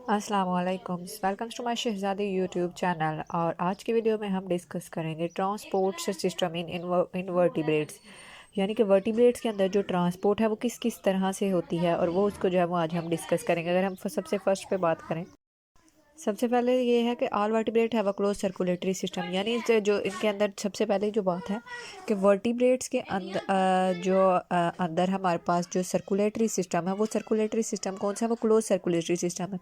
अस्सलाम वालेकुम, welcome to my Shahzadi YouTube channel. और आज की वीडियो में हम डिस्कस करेंगे ट्रांसपोर्ट सिस्टम इन इनवर्टिब्रेट्स, यानी कि वर्टिब्रेट्स के अंदर जो ट्रांसपोर्ट है वो किस किस तरह से होती है, और वो उसको जो है वो आज हम डिस्कस करेंगे। अगर हम सबसे फर्स्ट पे बात करें, सबसे पहले ये है कि all vertebrate have a close circulatory system, यानी जो इनके अंदर सबसे पहले जो बात है कि वर्टिब्रेट्स के अंदर अंदर हमारे पास जो सर्कुलेटरी सिस्टम है, वो सर्कुलेटरी सिस्टम कौन सा है? वो क्लोज सर्कुलेटरी सिस्टम है।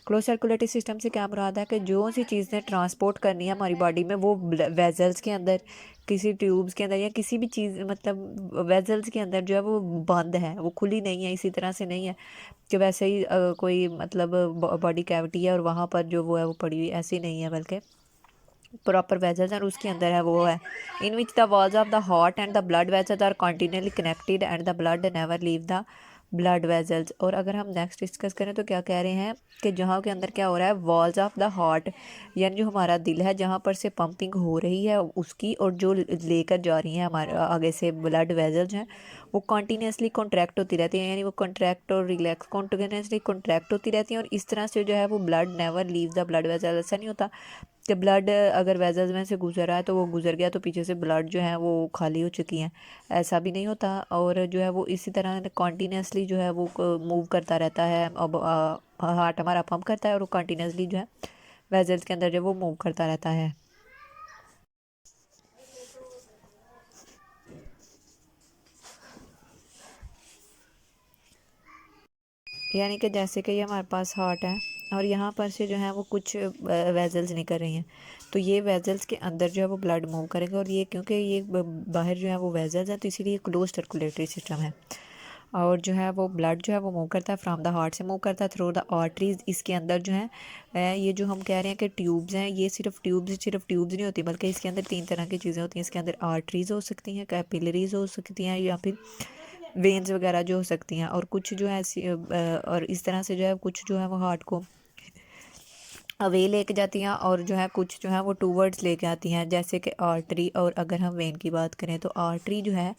क्लोज सर्कुलेटरी सिस्टम से क्या मुराद है कि जो सी चीज़ ने ट्रांसपोर्ट करनी है हमारी बॉडी में, वो वेजल्स के अंदर, किसी ट्यूब्स के अंदर, या किसी भी चीज़ मतलब वेजल्स के अंदर जो है वो बंद है, वो खुली नहीं है। इसी तरह से नहीं है कि वैसे ही कोई मतलब बॉडी कैविटी है और वहाँ पर जो वो है वो पड़ी हुई, ऐसी नहीं है, बल्कि प्रॉपर वेजल्स और उसके अंदर है वो है। In which the walls of the heart and the blood vessels are continuously connected and the blood never leave the blood vessels. और अगर हम नेक्स्ट डिस्कस करें तो क्या कह रहे हैं कि जहाँ के अंदर क्या हो रहा है, वॉल्स ऑफ द हार्ट, यानी जो हमारा दिल है जहाँ पर से पंपिंग हो रही है उसकी, और जो लेकर जा रही है हमारे आगे से ब्लड वेजल्स हैं, वो कॉन्टीन्यूसली कॉन्ट्रैक्ट होती रहती हैं, यानी वो कॉन्ट्रैक्ट और रिलैक्स कॉन्टीन्यूसली कॉन्ट्रैक्ट होती रहती हैं। और इस तरह से जो है वो blood never leave the blood vessel. ऐसा नहीं होता कि ब्लड अगर वेजल्स में से गुजर रहा है तो वो गुजर गया तो पीछे से ब्लड जो है वो खाली हो चुकी हैं, ऐसा भी नहीं होता। और जो है वो इसी तरह कॉन्टीन्यूसली जो है वो मूव करता रहता है। अब हार्ट हमारा पंप करता है और वो कॉन्टीन्यूसली जो है वेजल्स के अंदर जो वो मूव करता रहता है। यानी कि जैसे कि ये हमारे पास हार्ट है और यहाँ पर से जो है वो कुछ वेजल्स निकल रही हैं, तो ये वेजल्स के अंदर जो है वो ब्लड मूव करेगा। और ये क्योंकि ये बाहर जो है वो वेजल्स हैं, तो इसीलिए क्लोज सर्कुलेटरी सिस्टम है। और जो है वो ब्लड जो है वो मूव करता है फ्रॉम द हार्ट से, मूव करता है थ्रू द आर्टरीज। इसके अंदर जो है ये जो हम कह रहे हैं कि ट्यूब्स हैं, ये सिर्फ ट्यूब्स नहीं होती, बल्कि इसके अंदर तीन तरह की चीज़ें होती हैं। इसके अंदर आर्टरीज हो सकती हैं, कैपिलरीज हो सकती हैं, या फिर वेन्स वगैरह जो हो सकती हैं। और कुछ जो है और इस तरह से जो है कुछ जो है वो हार्ट को अवे लेके जाती हैं, और जो है कुछ जो है वो टूवर्ड्स लेके आती हैं, जैसे कि आर्टरी। और अगर हम वेन की बात करें तो आर्टरी जो है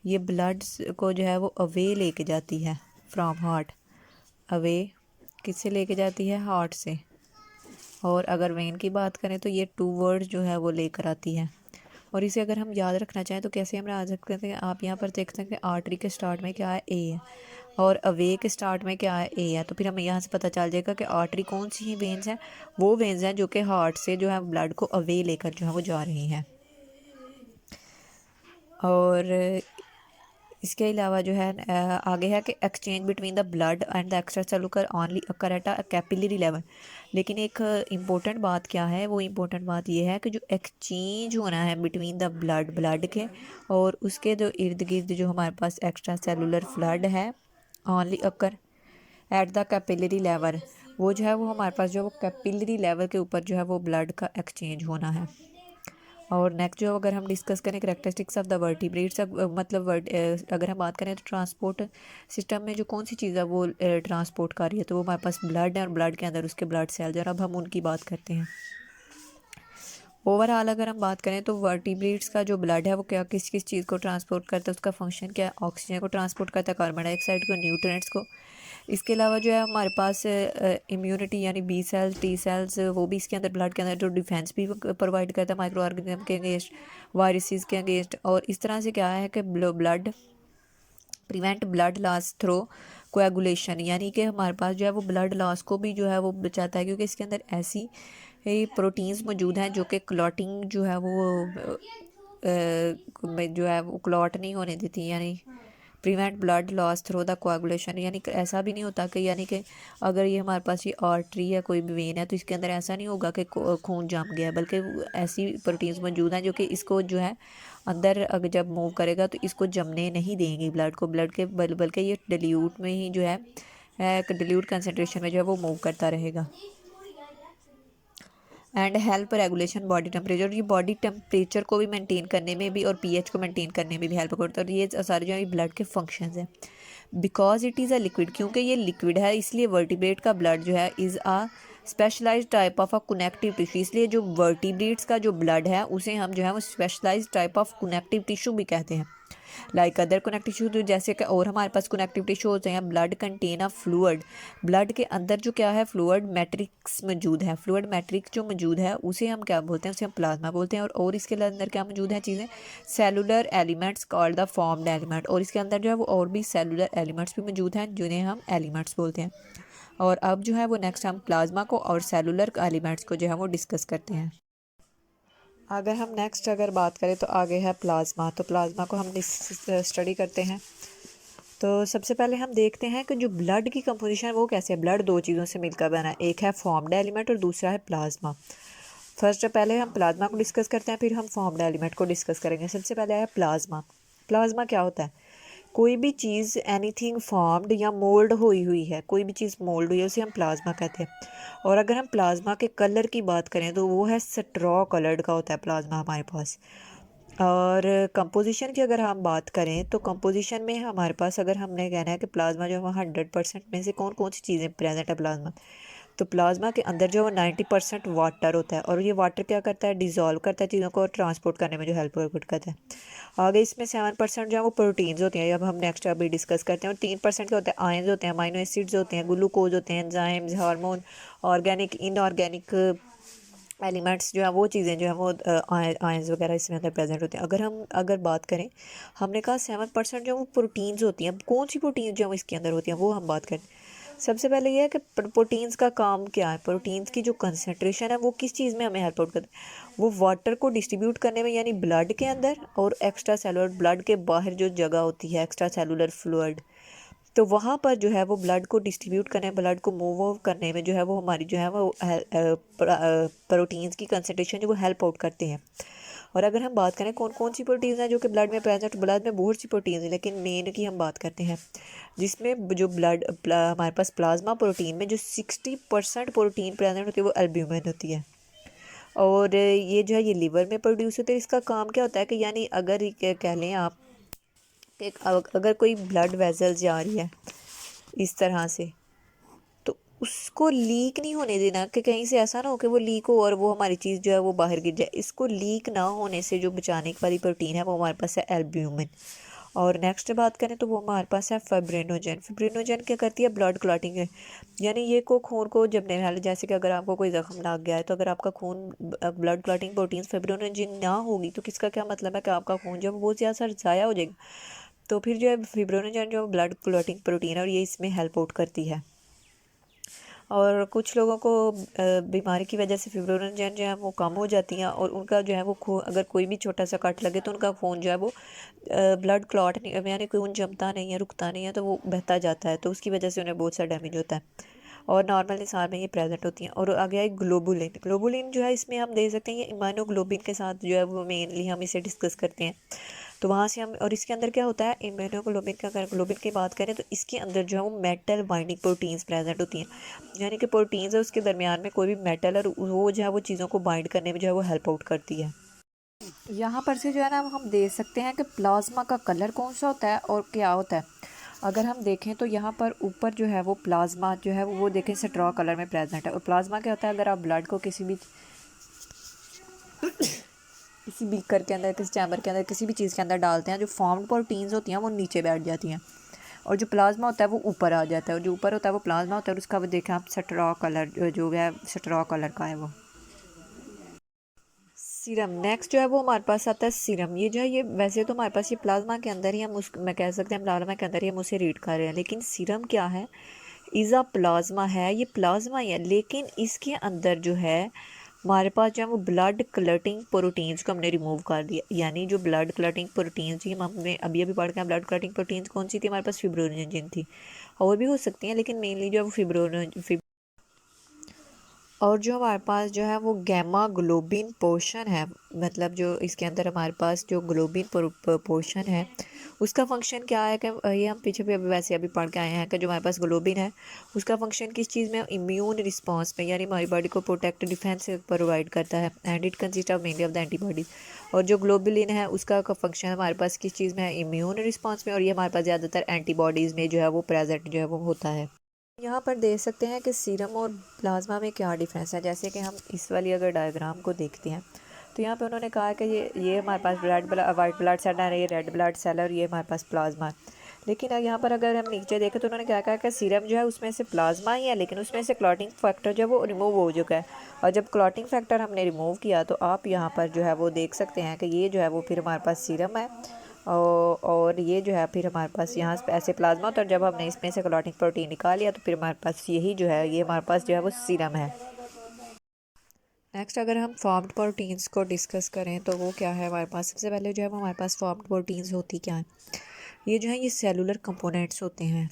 ये ब्लड को जो है वो अवे लेके जाती है फ्रॉम हार्ट। अवे किससे लेके जाती है? हार्ट से। और अगर वेन की बात करें तो ये टूवर्ड्स जो है वो लेकर आती है। और इसे अगर हम याद रखना चाहें तो कैसे हम याद रख सकते हैं? आप यहाँ पर देख सकते हैं आर्टरी के स्टार्ट में क्या है? ए है। और अवे के स्टार्ट में क्या है? ए है। तो फिर हमें यहाँ से पता चल जाएगा कि आर्टरी कौन सी वेन्स हैं? वो वेन्स हैं जो कि हार्ट से जो है ब्लड को अवे लेकर जो है वो जा रही हैं। और इसके अलावा जो है आगे है कि exchange between the blood and the extra cellular only occur at a capillary level. लेकिन एक इम्पोर्टेंट बात क्या है? वो इम्पोर्टेंट बात ये है कि जो एक्सचेंज होना है बिटवीन द ब्लड के और उसके जो इर्द गिर्द जो हमारे पास एक्स्ट्रा सेलुलर फ्लड है, only occur at the capillary level, वो जो है वो हमारे पास जो वो कैपिलरी लेवल के ऊपर जो है वो ब्लड का एक्सचेंज होना है। और नेक्स्ट जो अगर हम डिस्कस करें करेक्टरिस्टिक्स ऑफ द वर्टिब्रेट्स, मतलब अगर हम बात करें तो ट्रांसपोर्ट सिस्टम में जो कौन सी चीज़ है वो ट्रांसपोर्ट कर रही है, तो वो हमारे पास ब्लड है और ब्लड के अंदर उसके ब्लड सेल्स हैं। और अब हम उनकी बात करते हैं। ओवरऑल अगर हम बात करें तो वर्टिब्रेट्स का जो ब्लड है वो क्या किस किस चीज़ को ट्रांसपोर्ट करता है, उसका फंक्शन क्या है? ऑक्सीजन को ट्रांसपोर्ट करता है, कार्बन डाइऑक्साइड को, न्यूट्रिएंट्स को। इसके अलावा जो है हमारे पास इम्यूनिटी यानी बी सेल्स, टी सेल्स, वो भी इसके अंदर ब्लड के अंदर जो डिफेंस भी प्रोवाइड करता है माइक्रो ऑर्गेनिज्म के अगेंस्ट, वायरसेस के अगेंस्ट। और इस तरह से क्या है कि blood prevent blood loss through coagulation, यानी कि हमारे पास जो है वो ब्लड लॉस को भी जो है वो बचाता है, क्योंकि इसके अंदर ऐसी प्रोटीन्स मौजूद हैं जो कि क्लॉटिंग जो है वो जो है वो क्लॉट नहीं होने देती, यानी prevent blood loss through the coagulation. यानी कि ऐसा भी नहीं होता कि यानी कि अगर ये हमारे पास ये आर्टरी है, कोई भी वेन है, तो इसके अंदर ऐसा नहीं होगा कि खून जम गया, बल्कि ऐसी प्रोटीन्स मौजूद हैं जो कि इसको जो है अंदर अगर जब मूव करेगा तो इसको जमने नहीं देंगी ब्लड को, ब्लड के बल्कि ये डिल्यूट में ही जो है डिल्यूट कंसनट्रेशन में जो है वो मूव करता रहेगा। And help regulation body temperature, ये बॉडी टेम्परेचर को भी मेंटेन करने में भी और पीएच को मेंटेन करने में भी हेल्प करता है। और ये सारे जो है ब्लड के फंक्शंस हैं। Because it is a liquid, क्योंकि ये लिक्विड है इसलिए वर्टिब्रेट का ब्लड जो है is a specialized type of a connective tissue, इसलिए जो वर्टिब्रेट्स का जो ब्लड है उसे हम जो है वो specialized type of connective tissue भी कहते हैं। लाइक अदर कनेक्टिव टिश्यू, तो जैसे कि और हमारे पास कनेक्टिव टिश्यू होते हैं। Blood contain a fluid, blood के अंदर जो क्या है फ्लूइड मैट्रिक्स मौजूद है। फ्लूइड मैट्रिक्स जो मौजूद है उसे हम क्या बोलते हैं, उसे हम प्लाज्मा बोलते हैं। और इसके अंदर क्या मौजूद है चीज़ें, cellular elements called the formed element, और इसके अंदर जो है वो और भी सेलुलर एलिमेंट्स भी मौजूद हैं जिन्हें हम एलिमेंट्स बोलते हैं। और अब जो है वो नेक्स्ट हम प्लाज्मा को और सेलुलर एलिमेंट्स को जो है वो डिस्कस करते हैं। अगर हम नेक्स्ट अगर बात करें तो आगे है प्लाज्मा। तो प्लाज्मा को हम स्टडी करते हैं। तो सबसे पहले हम देखते हैं कि जो ब्लड की कंपोजिशन है वो कैसे है। ब्लड दो चीज़ों से मिलकर बना है, एक है फॉर्म्ड एलिमेंट और दूसरा है प्लाज्मा। फर्स्ट पहले हम प्लाज्मा को डिस्कस करते हैं, फिर हम फॉर्म्ड एलिमेंट को डिस्कस करेंगे। सबसे पहले है प्लाज्मा। प्लाज्मा क्या होता है, कोई भी चीज़ एनीथिंग फॉर्म्ड या मोल्ड हुई है, कोई भी चीज़ मोल्ड हुई है उसे हम प्लाज्मा कहते हैं। और अगर हम प्लाज्मा के कलर की बात करें तो वो है स्ट्रॉ कलर्ड का होता है प्लाज्मा हमारे पास। और कंपोजिशन की अगर हम बात करें तो कंपोजिशन में हमारे पास अगर हमने कहना है कि प्लाज्मा जो है 100% में से कौन कौन सी चीज़ें प्रेजेंट है प्लाज्मा, तो प्लाज्मा के अंदर जो है 90% वाटर होता है। और ये वाटर क्या करता है, डिज़ोल्व करता है चीज़ों को और ट्रांसपोर्ट करने में जो हेल्प करता है। आगे इसमें 7% जो है वो प्रोटीन्स होती हैं, अब हम नेक्स्ट अभी डिस्कस करते हैं। और 3% क्या होता है, आयंस होते हैं, अमाइनो एसिड्स होते हैं, ग्लूकोज होते हैं, enzymes, hormone, organic inorganic elements जो है वो चीज़ें जो है वो आयंस वगैरह इसमें अंदर प्रेजेंट होते हैं। अगर बात करें, हमने कहा 7% जो वो प्रोटीन्स होती हैं। कौन सी प्रोटीन्स जो है वो इसके अंदर होती हैं वो हम बात करें। सबसे पहले ये है कि प्रोटीन्स का काम क्या है। प्रोटीन्स की जो कंसनट्रेशन है वो किस चीज़ में हमें हेल्प आउट करती है, वो वाटर को डिस्ट्रीब्यूट करने में, यानी ब्लड के अंदर और एक्स्ट्रा सेलुलर ब्लड के बाहर जो जगह होती है एक्स्ट्रा सेलुलर फ्लूइड, तो वहाँ पर जो है वो ब्लड को डिस्ट्रीब्यूट करने, ब्लड को मूव करने में जो है वो हमारी जो है वो प्रोटीन्स की कंसनट्रेशन जो वो हेल्प आउट करते हैं। और अगर हम बात करें कौन कौन सी प्रोटीन्स हैं जो कि ब्लड में प्रेजेंट, ब्लड में बहुत सी प्रोटीन्स हैं लेकिन मेन की हम बात करते हैं, जिसमें जो हमारे पास प्लाज्मा प्रोटीन में जो 60% प्रोटीन प्रेजेंट होती है वो एल्ब्यूमिन होती है। और ये जो है ये लीवर में प्रोड्यूस होते हैं। इसका काम क्या होता है कि यानी अगर कह लें आप कि अगर कोई ब्लड वेजल्स जा रही है इस तरह से, तो उसको लीक नहीं होने देना कि कहीं से ऐसा ना हो कि वो लीक हो और वो हमारी चीज़ जो है वो बाहर गिर जाए। इसको लीक ना होने से जो बचाने वाली प्रोटीन है वो हमारे पास है एल्ब्यूमिन। और नेक्स्ट बात करें तो वो हमारे पास है फिब्रिनोजन। फिब्रिनोजन क्या करती है, ब्लड क्लॉटिंग है, यानी ये को खून को जमने वाले, जैसे कि अगर आपको कोई जख्म लग गया है तो अगर आपका खून ब्लड क्लॉटिंग प्रोटीन फिब्रिनोजन ना होगी तो किसका क्या मतलब है कि आपका खून जो बहुत ज़्यादा ज़ाया हो जाएगा। तो फिर जो है फिब्रिनोजन जो ब्लड क्लॉटिंग प्रोटीन है और ये इसमें हेल्प आउट करती है। और कुछ लोगों को बीमारी की वजह से फिब्रिनोजन जो है वो कम हो जाती हैं और उनका जो है वो खून, अगर कोई भी छोटा सा कट लगे तो उनका खून जो है वो ब्लड क्लॉट नहीं, यानी खून जमता नहीं है, रुकता नहीं है, तो वो बहता जाता है, तो उसकी वजह से उन्हें बहुत सा डैमेज होता है। और नॉर्मल इंसान में ये प्रेजेंट होती हैं। और आगे है ग्लोबुलिन। ग्लोबुलिन जो है इसमें हम देख सकते हैं ये इम्यूनोग्लोबिन के साथ जो है वो मेनली हम इसे डिस्कस करते हैं। तो वहाँ से हम, और इसके अंदर क्या होता है इम्यूनोग्लोबिन का, अगर ग्लोबिन की बात करें तो इसके अंदर जो है वो मेटल बाइंडिंग प्रोटीन्स प्रेजेंट होती हैं, यानी कि प्रोटीन्स है उसके दरमियान में कोई भी मेटल और वो जो है वो चीज़ों को बाइंड करने में जो है वो हेल्प आउट करती है। यहाँ पर से जो है ना हम देख सकते हैं कि प्लाज्मा का कलर कौन सा होता है और क्या होता है। अगर हम देखें तो यहाँ पर ऊपर जो है वो प्लाज्मा जो है वो देखें स्ट्रॉ कलर में प्रेजेंट है। और प्लाज्मा क्या होता है, अगर आप ब्लड को किसी बीकर के अंदर, किसी चैम्बर के अंदर, किसी भी चीज़ के अंदर डालते हैं, जो फॉर्म्ड प्रोटीन्स होती हैं वो नीचे बैठ जाती हैं और जो प्लाज्मा होता है वो ऊपर आ जाता है। और जो ऊपर होता है वो प्लाज्मा होता है और उसका वो देखें आप स्ट्रॉ कलर जो है स्ट्रॉ कलर का है वो। सीरम नेक्स्ट जो है वो हमारे पास आता है सीरम। ये जो है ये वैसे तो हमारे पास ये प्लाज्मा के अंदर ही हम उस मैं कह सकते हैं प्लाज्मा के अंदर ही हम उसे रीड कर रहे हैं, लेकिन सीरम क्या है, इज़ा प्लाज्मा है, ये प्लाज्मा ही है, लेकिन इसके अंदर जो है हमारे पास जो है वो ब्लड क्लटिंग प्रोटीन्स को हमने रिमूव कर दिया। यानी जो ब्लड क्लटिंग प्रोटीन्स थी, हमने अभी अभी पढ़ के ब्लड क्लटिंग प्रोटीन्स कौन सी थी, हमारे पास फिब्रिनोजन थी, और भी हो सकती हैं लेकिन मेनली जो है वो फिब्रिनोजन। और जो हमारे पास जो है वो गैमा ग्लोबिन पोर्शन है, मतलब जो इसके अंदर हमारे पास जो ग्लोबिन पोर्शन है उसका फंक्शन क्या है कि ये हम पीछे भी अभी वैसे अभी पढ़ के आए हैं कि जो हमारे पास ग्लोबिन है उसका फंक्शन किस चीज़ में, इम्यून रिस्पांस में, यानी हमारी बॉडी को प्रोटेक्ट डिफेंस प्रोवाइड करता है। And it consist of mainly of the antibodies. और जो ग्लोबुलिन है उसका फंक्शन हमारे पास किस चीज़ में है, इम्यून रिस्पांस में, और ये हमारे पास ज़्यादातर एंटीबॉडीज़ में जो है वो प्रेजेंट जो है वो होता है। यहाँ पर देख सकते हैं कि सीरम और प्लाज्मा में क्या डिफरेंस है। जैसे कि हम इस वाली अगर डायग्राम को देखते हैं तो यहाँ पे उन्होंने कहा कि ये हमारे पास वाइट ब्लड सेल है, ये रेड ब्लड सेल है और ये हमारे पास प्लाज्मा है। लेकिन यहाँ पर अगर हम नीचे देखें तो उन्होंने क्या कहा कि सीरम जो है उसमें से प्लाज्मा ही है, लेकिन उसमें से क्लॉटिंग फैक्टर जो है वो रिमूव हो चुका है। और जब क्लॉटिंग फैक्टर हमने रिमूव किया तो आप यहाँ पर जो है वो देख सकते हैं कि ये जो है वो फिर हमारे पास सीरम है और ये जो है फिर हमारे पास यहाँ से ऐसे प्लाज्मा होता है। जब हमने इसमें से क्लॉटिंग प्रोटीन निकाल लिया तो फिर हमारे पास यही जो है ये हमारे पास जो है वो सीरम है। नेक्स्ट अगर हम फॉर्म्ड प्रोटीन्स को डिस्कस करें तो वो क्या है हमारे पास। सबसे पहले जो है वो हमारे पास फॉर्म्ड प्रोटीन्स होती क्या है, ये जो है ये सेलुलर कंपोनेंट्स होते हैं,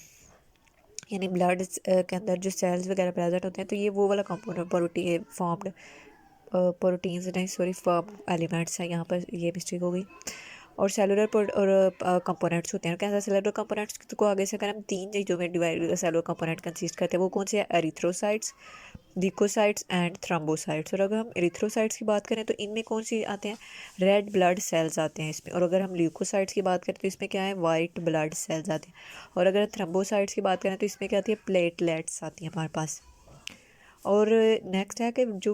यानी ब्लड के अंदर जो सेल्स वगैरह प्रेजेंट होते हैं तो ये वो वाला कंपोनेंट प्रोटीन फॉर्म्ड प्रोटीन्स नहीं सॉरी फॉर्म्ड एलिमेंट्स है। यहाँ पर ये मिस्टेक हो गई। और सेलुलर और कंपोनेंट्स होते हैं। कैसा सेलुलर कंपोनेंट्स को आगे से अगर हम तीन चीज़ों में डिवाइड सेलुलर कंपोनेंट कंसिस्ट करते हैं वो कौन से हैं, एरिथ्रोसाइट्स, ल्यूकोसाइट्स एंड थ्रोम्बोसाइट्स। और अगर हम एरिथ्रोसाइट्स की बात करें तो इनमें कौन सी आते हैं, रेड ब्लड सेल्स आते हैं इसमें। और अगर हम ल्यूकोसाइट्स की बात करें तो इसमें क्या है, वाइट ब्लड सेल्स आते हैं। और अगर थ्रोम्बोसाइट्स की बात करें तो इसमें क्या आती है, प्लेटलेट्स आती हैं हमारे पास। और नेक्स्ट है कि जो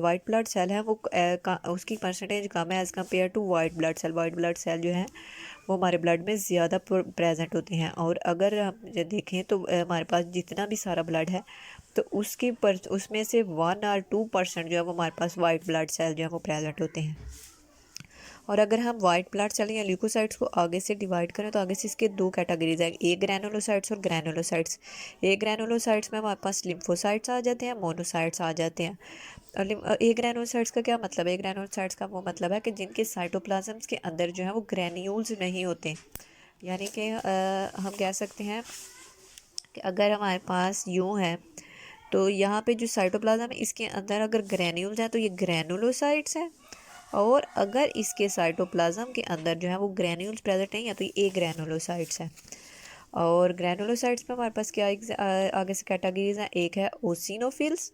वाइट ब्लड सेल है वो उसकी परसेंटेज कम है as compare to white blood cell. White blood cell जो है वो हमारे ब्लड में ज़्यादा प्रेजेंट होते हैं। और अगर हम देखें तो हमारे पास जितना भी सारा ब्लड है तो उसमें से 1 or 2% जो है वो हमारे पास वाइट ब्लड सेल जो है वो प्रेजेंट होते हैं। और अगर हम वाइट ब्लड सेल या ल्यूकोसाइट्स को आगे से डिवाइड करें तो आगे से इसके दो कैटेगरीज है, ए ग्रैनुलोसाइट्स और ग्रैनुलोसाइट्स। ए ग्रैनुलोसाइट्स में हमारे पास लिम्फोसाइट्स आ जाते हैं, मोनोसाइट्स आ जाते हैं। और ए ग्रैनुलोसाइट्स का क्या मतलब है, ए ग्रैनुलोसाइट्स का वो मतलब है कि जिनके साइटोप्लाज्म्स के अंदर जो है वो ग्रैन्यूल्स नहीं होते। यानी कि हम कह सकते हैं कि अगर हमारे पास यूँ है तो यहाँ पे जो साइटोप्लाज्म है इसके अंदर अगर ग्रैन्यूल्स हैं तो ये ग्रैनुलोसाइट्स हैं। और अगर इसके साइटोप्लाज्म के अंदर जो है वो ग्रैन्यूल्स प्रेजेंट नहीं है तो ये ए ग्रैनुलोसाइट्स है। और ग्रैनुलोसाइट्स में हमारे पास क्या आगे से कैटेगरीज हैं, एक है ओसिनोफिल्स,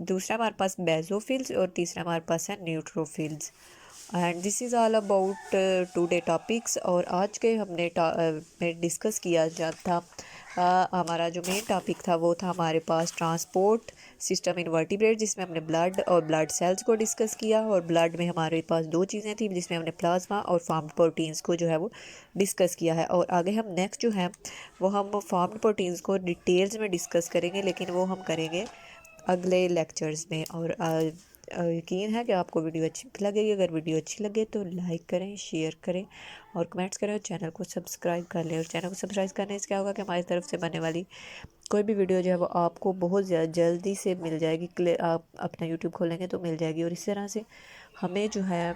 दूसरा हमारे पास बेजोफिल्स और तीसरा हमारे पास है neutrophils. And this is all about today topics. और आज के हमने में डिस्कस किया था हमारा जो मेन टॉपिक था वो था हमारे पास ट्रांसपोर्ट सिस्टम इन वर्टिब्रेट, जिसमें हमने ब्लड और ब्लड सेल्स को डिस्कस किया। और ब्लड में हमारे पास दो चीज़ें थी जिसमें हमने प्लाज्मा और फॉर्म्ड प्रोटीन्स को जो है वो डिस्कस किया है। और आगे हम नेक्स्ट जो है वो हम फॉर्म्ड प्रोटीन्स को डिटेल्स में डिस्कस करेंगे, लेकिन वो हम करेंगे अगले लेक्चर्स में। और यकीन है कि आपको वीडियो अच्छी लगेगी। अगर वीडियो अच्छी लगे तो लाइक करें, शेयर करें और कमेंट्स करें और चैनल को सब्सक्राइब कर लें। और चैनल को सब्सक्राइब करने से क्या होगा कि हमारी तरफ से बनने वाली कोई भी वीडियो जो है वो आपको बहुत जल्दी से मिल जाएगी। आप अपना यूट्यूब खोलेंगे तो मिल जाएगी। और इस तरह से हमें जो है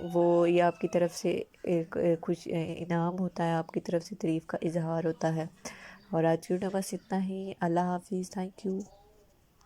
वो ये आपकी तरफ से एक कुछ इनाम होता है, आपकी तरफ से तारीफ़ का इजहार होता है। और आज की वीडियो बस इतना ही। अल्लाह हाफिज़, थैंक यू।